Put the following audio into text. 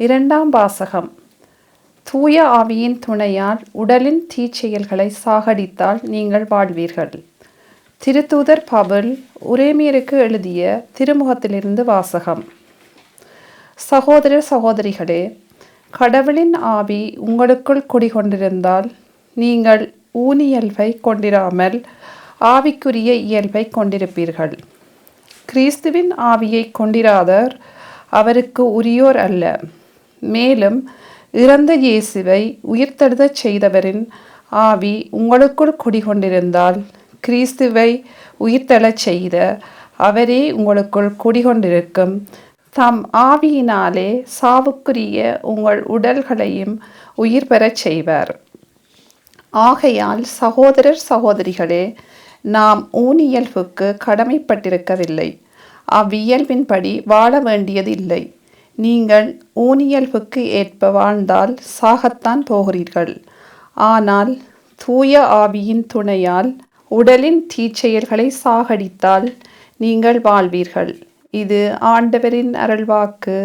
இரண்டாம் வாசகம். தூய ஆவியின் துணையால் உடலின் தீச்செயல்களை சாகடித்தால் நீங்கள் வாழ்வீர்கள். திருத்தூதர் பவுல் உரோமியருக்கு எழுதிய திருமுகத்திலிருந்து வாசகம். சகோதர சகோதரிகளே, கடவுளின் ஆவி உங்களுக்குள் குடிகொண்டிருந்தால் நீங்கள் ஊனியல்பை கொண்டிராமல் ஆவிக்குரிய இயல்பை கொண்டிருப்பீர்கள். கிறிஸ்துவின் ஆவியை கொண்டிராதவர் அவருக்கு உரியோர் அல்ல. மேலும் இறந்த இயேசுவை உயிர்த்தெழுதச் செய்தவரின் ஆவி உங்களுக்குள் குடிகொண்டிருந்தால் கிறிஸ்துவை உயிர்த்தெழச் செய்த அவரே உங்களுக்குள் குடிகொண்டிருக்கும் தம் ஆவியினாலே சாவுக்குரிய உங்கள் உடல்களையும் உயிர் பெறச் செய்வார். ஆகையால் சகோதரர் சகோதரிகளே, நாம் ஊனியல்புக்கு கடமைப்பட்டிருக்கவில்லை, அவ்வியல்பின்படி வாழ வேண்டியதில்லை. நீங்கள் ஊனியல்புக்கு ஏற்ப வாழ்ந்தால் சாகத்தான் போகிறீர்கள். ஆனால் தூய ஆவியின் துணையால் உடலின் தீச்செயல்களை சாகடித்தால் நீங்கள் வாழ்வீர்கள். இது ஆண்டவரின் அருள்வாக்கு.